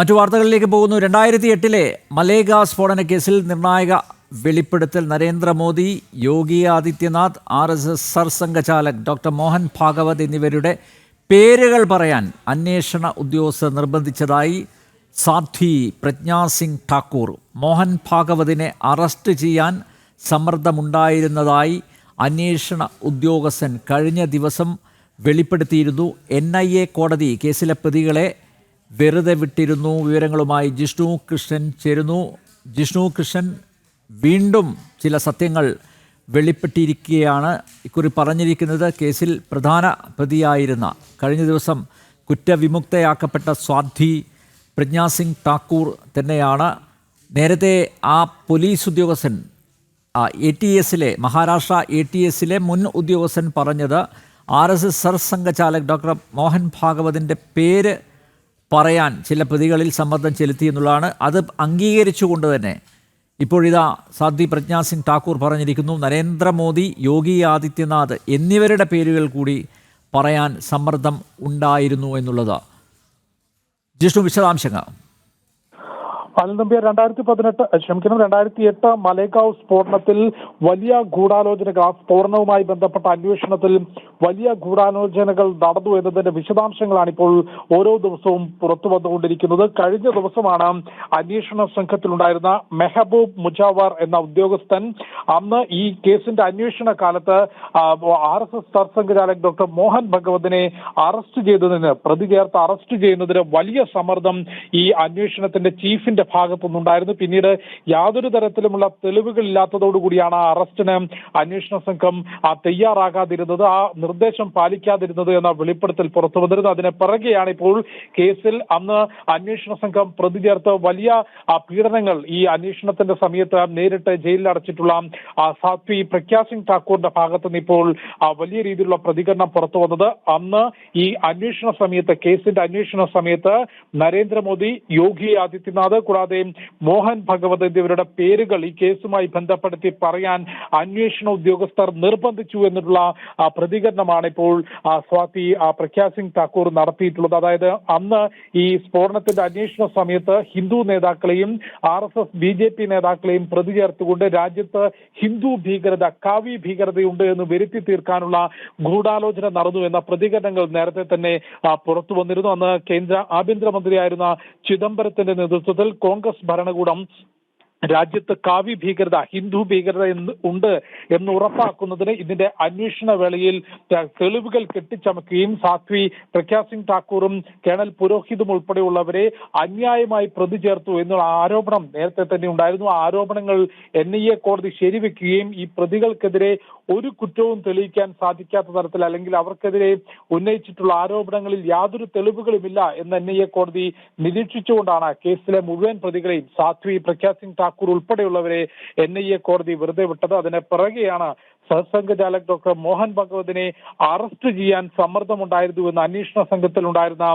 മറ്റു വാർത്തകളിലേക്ക് പോകുന്നു. 2008 മലേഗ സ്ഫോടന കേസിൽ നിർണായക വെളിപ്പെടുത്തൽ. നരേന്ദ്രമോദി, യോഗി ആദിത്യനാഥ്, RSS സർസംഘചാലക് ഡോക്ടർ മോഹൻ ഭാഗവത് എന്നിവരുടെ പേരുകൾ പറയാൻ അന്വേഷണ ഉദ്യോഗസ്ഥർ നിർബന്ധിച്ചതായി സാധ്വി പ്രജ്ഞാ സിംഗ് ഠാക്കൂർ. മോഹൻ ഭാഗവതിനെ അറസ്റ്റ് ചെയ്യാൻ സമ്മർദ്ദമുണ്ടായിരുന്നതായി അന്വേഷണ ഉദ്യോഗസ്ഥൻ കഴിഞ്ഞ ദിവസം വെളിപ്പെടുത്തിയിരുന്നു. NIA കോടതി കേസിലെ പ്രതികളെ വെറുതെ വിട്ടിരുന്നു. വിവരങ്ങളുമായി ജിഷ്ണു കൃഷ്ണൻ ചേരുന്നു. ജിഷ്ണു കൃഷ്ണൻ, വീണ്ടും ചില സത്യങ്ങൾ വെളിപ്പെട്ടിരിക്കുകയാണ്. ഇക്കുറി പറഞ്ഞിരിക്കുന്നത് കേസിൽ പ്രധാന പ്രതിയായിരുന്ന, കഴിഞ്ഞ ദിവസം കുറ്റവിമുക്തയാക്കപ്പെട്ട സാധ്വി പ്രജ്ഞാ സിംഗ് ഠാക്കൂർ തന്നെയാണ്. നേരത്തെ ആ പോലീസ് ഉദ്യോഗസ്ഥൻ, ATSലെ, മഹാരാഷ്ട്ര ATSലെ മുൻ ഉദ്യോഗസ്ഥൻ പറഞ്ഞത് RSS സർസംഘചാലക് ഡോക്ടർ മോഹൻ ഭാഗവതിൻ്റെ പേര് പറയാൻ ചില പ്രതികളിൽ സമ്മർദ്ദം ചെലുത്തി എന്നുള്ളതാണ്. അത് അംഗീകരിച്ചുകൊണ്ട് തന്നെ ഇപ്പോഴിതാ സാധ്വി പ്രജ്ഞാ സിംഗ് ഠാക്കൂർ പറഞ്ഞിരിക്കുന്നു, നരേന്ദ്രമോദി, യോഗി ആദിത്യനാഥ് എന്നിവരുടെ പേരുകൾ കൂടി പറയാൻ സമ്മർദ്ദം ഉണ്ടായിരുന്നു എന്നുള്ളത്. ജിഷ്ണു, വിശദാംശങ്ങൾ. അനിൽനമ്പ്യാർ, 2008 മലേഗാവ് സ്ഫോടനത്തിൽ വലിയ ഗൂഢാലോചനകൾ, ആ സ്ഫോടനവുമായി ബന്ധപ്പെട്ട അന്വേഷണത്തിൽ വലിയ ഗൂഢാലോചനകൾ നടന്നു എന്നതിന്റെ വിശദാംശങ്ങളാണ് ഇപ്പോൾ ഓരോ ദിവസവും പുറത്തു വന്നുകൊണ്ടിരിക്കുന്നത്. കഴിഞ്ഞ ദിവസമാണ് അന്വേഷണ സംഘത്തിലുണ്ടായിരുന്ന മെഹബൂബ് മുജാവർ എന്ന ഉദ്യോഗസ്ഥൻ അന്ന് ഈ കേസിന്റെ അന്വേഷണ കാലത്ത് RSS സർസംഘചാലക് ഡോക്ടർ മോഹൻ ഭഗവതിനെ അറസ്റ്റ് ചെയ്തതിന്, പ്രതി ചേർത്ത് അറസ്റ്റ് ചെയ്യുന്നതിന് വലിയ സമ്മർദ്ദം ഈ അന്വേഷണത്തിന്റെ ചീഫിന്റെ ഭാഗത്തുനിന്നുണ്ടായിരുന്നു. പിന്നീട് യാതൊരു തരത്തിലുമുള്ള തെളിവുകളില്ലാത്തതോടുകൂടിയാണ് ആ അറസ്റ്റിന് അന്വേഷണ സംഘം തയ്യാറാകാതിരുന്നത്, ആ നിർദ്ദേശം പാലിക്കാതിരുന്നത് എന്ന വെളിപ്പെടുത്തൽ പുറത്തു വന്നിരുന്നത്. അതിന് പിറകെയാണ് ഇപ്പോൾ കേസിൽ അന്ന് അന്വേഷണ സംഘം പ്രതി ചേർത്ത് വലിയ പീഡനങ്ങൾ ഈ അന്വേഷണത്തിന്റെ സമയത്ത് നേരിട്ട് ജയിലിൽ അടച്ചിട്ടുള്ള സാധ്വി പ്രജ്ഞാ സിംഗ് ഠാക്കൂറിന്റെ ഭാഗത്തുനിന്ന് ഇപ്പോൾ വലിയ രീതിയിലുള്ള പ്രതികരണം പുറത്തു വന്നത്. അന്ന് ഈ അന്വേഷണ സമയത്ത്, കേസിന്റെ അന്വേഷണ സമയത്ത് നരേന്ദ്രമോദി, യോഗി ആദിത്യനാഥ് കൂടാതെ മോഹൻ ഭഗവത് എന്നിവരുടെ പേരുകൾ ഈ കേസുമായി ബന്ധപ്പെടുത്തി പറയാൻ അന്വേഷണ ഉദ്യോഗസ്ഥർ നിർബന്ധിച്ചു എന്നുള്ള പ്രതികരണമാണ് ഇപ്പോൾ സ്വാതി പ്രജ്ഞാ സിംഗ് ഠാക്കൂർ നടത്തിയിട്ടുള്ളത്. അതായത് അന്ന് ഈ സ്ഫോടനത്തിന്റെ അന്വേഷണ സമയത്ത് ഹിന്ദു നേതാക്കളെയും RSS BJP നേതാക്കളെയും പ്രതി ചേർത്തുകൊണ്ട് രാജ്യത്ത് ഹിന്ദു ഭീകരത, കാവി ഭീകരതയുണ്ട് എന്ന് വരുത്തി തീർക്കാനുള്ള ഗൂഢാലോചന നടന്നു എന്ന പ്രതികരണങ്ങൾ നേരത്തെ തന്നെ പുറത്തു വന്നിരുന്നു. അന്ന് കേന്ദ്ര ആഭ്യന്തരമന്ത്രിയായിരുന്ന ചിദംബരത്തിന്റെ നേതൃത്വത്തിൽ കോൺഗ്രസ് ഭരണകൂടം രാജ്യത്ത് കാവി ഭീകരത, ഹിന്ദു ഭീകരത ഉണ്ട് എന്ന് ഉറപ്പാക്കുന്നതിന് ഇതിന്റെ അന്വേഷണ വേളയിൽ തെളിവുകൾ കെട്ടിച്ചമക്കുകയും സാധ്വി പ്രജ്ഞാ സിംഗ് ഠാക്കൂറും കേണൽ പുരോഹിതും ഉൾപ്പെടെയുള്ളവരെ അന്യായമായി പ്രതി ചേർത്തു എന്നുള്ള ആരോപണം നേരത്തെ തന്നെ ഉണ്ടായിരുന്നു. ആ ആരോപണങ്ങൾ NIA കോടതി ശരിവെക്കുകയും ഈ പ്രതികൾക്കെതിരെ ഒരു കുറ്റവും തെളിയിക്കാൻ സാധിക്കാത്ത തരത്തിൽ, അല്ലെങ്കിൽ അവർക്കെതിരെ ഉന്നയിച്ചിട്ടുള്ള ആരോപണങ്ങളിൽ യാതൊരു തെളിവുകളുമില്ല എന്ന് NIA കോടതി നിരീക്ഷിച്ചുകൊണ്ടാണ് കേസിലെ മുഴുവൻ പ്രതികളെയും, സാധ്വി പ്രജ്ഞാ സിംഗ് ഠാക്കൂർ ഉൾപ്പെടെയുള്ളവരെ NIA കോടതി വെറുതെ വിട്ടത്. അതിന് പിറകെയാണ് സർസംഘചാലക് ഡോക്ടർ മോഹൻ ഭഗവതിനെ അറസ്റ്റ് ചെയ്യാൻ സമ്മർദ്ദമുണ്ടായിരുന്നു എന്ന് അന്വേഷണ സംഘത്തിലുണ്ടായിരുന്ന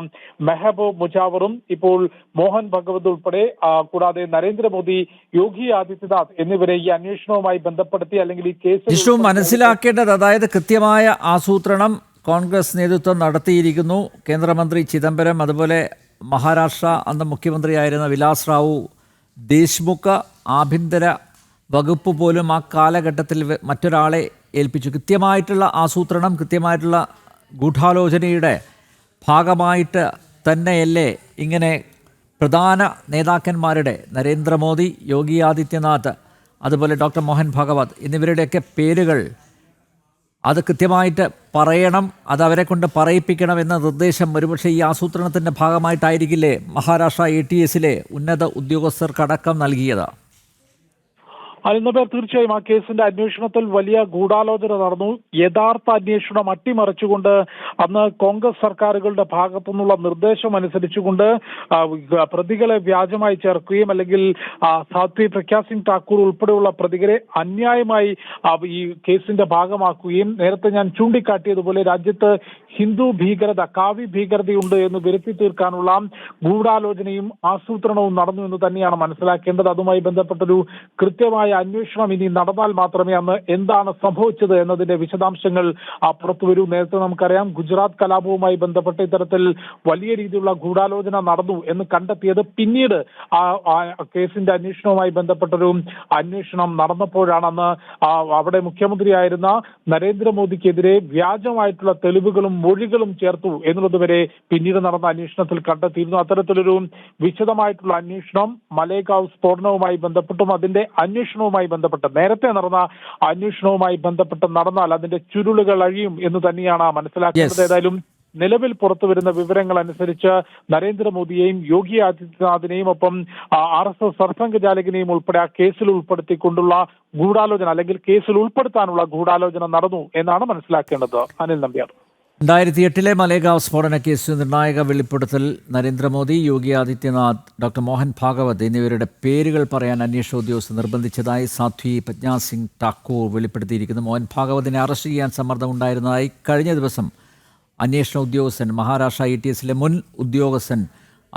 മെഹബൂബ് മുജാവറും ഇപ്പോൾ മോഹൻ ഭഗവത് ഉൾപ്പെടെ, കൂടാതെ നരേന്ദ്രമോദി, യോഗി ആദിത്യനാഥ് എന്നിവരെ ഈ അന്വേഷണവുമായി ബന്ധപ്പെടുത്തി, അല്ലെങ്കിൽ ഈ കേസ് മനസ്സിലാക്കേണ്ടത്, അതായത് കൃത്യമായ ആസൂത്രണം കോൺഗ്രസ് നേതൃത്വം നടത്തിയിരിക്കുന്നു. കേന്ദ്രമന്ത്രി ചിദംബരം, അതുപോലെ മഹാരാഷ്ട്ര അന്ന് മുഖ്യമന്ത്രിയായിരുന്ന വിലാസ് റാവു ദേശ്മുഖ്, ആഭ്യന്തര വകുപ്പ് പോലും ആ കാലഘട്ടത്തിൽ മറ്റൊരാളെ ഏൽപ്പിച്ചു. കൃത്യമായിട്ടുള്ള ആസൂത്രണം, കൃത്യമായിട്ടുള്ള ഗൂഢാലോചനയുടെ ഭാഗമായിട്ട് തന്നെയല്ലേ ഇങ്ങനെ പ്രധാന നേതാക്കന്മാരുടെ, നരേന്ദ്രമോദി, യോഗി ആദിത്യനാഥ്, അതുപോലെ ഡോക്ടർ മോഹൻ ഭാഗവത് എന്നിവരുടെയൊക്കെ പേരുകൾ അത് കൃത്യമായിട്ട് പറയണം, അത് അവരെ കൊണ്ട് പറയിപ്പിക്കണം എന്ന നിർദ്ദേശം ഒരുപക്ഷെ ഈ ആസൂത്രണത്തിൻ്റെ ഭാഗമായിട്ടായിരിക്കില്ലേ മഹാരാഷ്ട്ര ATSലെ ഉന്നത ഉദ്യോഗസ്ഥർക്കടക്കം നൽകിയത്? അനിൽനമ്പ്യാർ, തീർച്ചയായും ആ കേസിന്റെ അന്വേഷണത്തിൽ വലിയ ഗൂഢാലോചന നടന്നു. യഥാർത്ഥ അന്വേഷണം അട്ടിമറിച്ചുകൊണ്ട് അന്ന് കോൺഗ്രസ് സർക്കാരുകളുടെ ഭാഗത്തുനിന്നുള്ള നിർദ്ദേശം അനുസരിച്ചുകൊണ്ട് പ്രതികളെ വ്യാജമായി ചേർക്കുകയും, അല്ലെങ്കിൽ സാധ്വി പ്രജ്ഞാ സിംഗ് ഠാക്കൂർ ഉൾപ്പെടെയുള്ള പ്രതികളെ അന്യായമായി ഈ കേസിന്റെ ഭാഗമാക്കുകയും, നേരത്തെ ഞാൻ ചൂണ്ടിക്കാട്ടിയതുപോലെ രാജ്യത്ത് ഹിന്ദു ഭീകരത, കാവി ഭീകരതയുണ്ട് എന്ന് വരുത്തി തീർക്കാനുള്ള ഗൂഢാലോചനയും ആസൂത്രണവും നടന്നു എന്ന് തന്നെയാണ് മനസ്സിലാക്കേണ്ടത്. അതുമായി ബന്ധപ്പെട്ടൊരു കൃത്യമായ അന്വേഷണം ഇനി നടന്നാൽ മാത്രമേ അന്ന് എന്താണ് സംഭവിച്ചത് എന്നതിന്റെ വിശദാംശങ്ങൾ പുറത്തുവരൂ. നേരത്തെ നമുക്കറിയാം, ഗുജറാത്ത് കലാപവുമായി ബന്ധപ്പെട്ട് ഇത്തരത്തിൽ വലിയ രീതിയിലുള്ള ഗൂഢാലോചന നടന്നു എന്ന് കണ്ടെത്തിയത് പിന്നീട് ആ കേസിന്റെ അന്വേഷണവുമായി ബന്ധപ്പെട്ടൊരു അന്വേഷണം നടന്നപ്പോഴാണെന്ന് അവിടെ മുഖ്യമന്ത്രിയായിരുന്ന നരേന്ദ്രമോദിക്കെതിരെ വ്യാജമായിട്ടുള്ള തെളിവുകളും മൊഴികളും ചേർത്തു എന്നുള്ളതുവരെ പിന്നീട് നടന്ന അന്വേഷണത്തിൽ കണ്ടെത്തിയിരുന്നു. അത്തരത്തിലൊരു വിശദമായിട്ടുള്ള അന്വേഷണം മലേഗാവ് സ്ഫോടനവുമായി ബന്ധപ്പെട്ടും അതിന്റെ അന്വേഷണവുമായി ബന്ധപ്പെട്ട് നേരത്തെ നടന്ന അന്വേഷണവുമായി ബന്ധപ്പെട്ട് നടന്നാൽ അതിന്റെ ചുരുളുകൾ അഴിയും എന്ന് തന്നെയാണ് മനസ്സിലാക്കുന്നത്. ഏതായാലും നിലവിൽ പുറത്തുവരുന്ന വിവരങ്ങൾ അനുസരിച്ച് നരേന്ദ്രമോദിയെയും യോഗി ആദിത്യനാഥിനെയും ഒപ്പം RSS സർസംഘചാലകനെയും ഉൾപ്പെടെ ആ കേസിൽ ഉൾപ്പെടുത്തിക്കൊണ്ടുള്ള ഗൂഢാലോചന അല്ലെങ്കിൽ കേസിൽ ഉൾപ്പെടുത്താനുള്ള ഗൂഢാലോചന നടന്നു എന്നാണ് മനസ്സിലാക്കേണ്ടത്. അനിൽ നമ്പ്യാർ. 2008 മലേഗാവ് സ്ഫോടന കേസിൽ നിർണായക വെളിപ്പെടുത്തൽ നടേന്ദ്രമോദി, യോഗി ആദിത്യനാഥ്, ഡോക്ടർ മോഹൻ ഭാഗവത് എന്നിവരുടെ പേരുകൾ പറയാൻ അന്വേഷണ ഉദ്യോഗസ്ഥർ നിർബന്ധിച്ചതായി സാധ്വി പ്രജ്ഞാ സിംഗ് ഠാക്കൂർ വെളിപ്പെടുത്തിയിരിക്കുന്നു. മോഹൻ ഭാഗവതിനെ അറസ്റ്റ് ചെയ്യാൻ സമ്മർദ്ദമുണ്ടായിരുന്നതായി കഴിഞ്ഞ ദിവസം അന്വേഷണ ഉദ്യോഗസ്ഥൻ, മഹാരാഷ്ട്ര ATS മുൻ ഉദ്യോഗസ്ഥൻ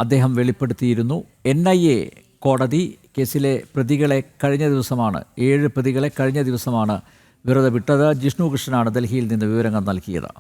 അദ്ദേഹം വെളിപ്പെടുത്തിയിരുന്നു. NIA കോടതി കേസിലെ പ്രതികളെ കഴിഞ്ഞ ദിവസമാണ് 7 പ്രതികളെ കഴിഞ്ഞ ദിവസമാണ് വെറുതെ വിട്ടത്. ജിഷ്ണു കൃഷ്ണനാണ് ഡൽഹിയിൽ നിന്ന് വിവരങ്ങൾ നൽകിയത്.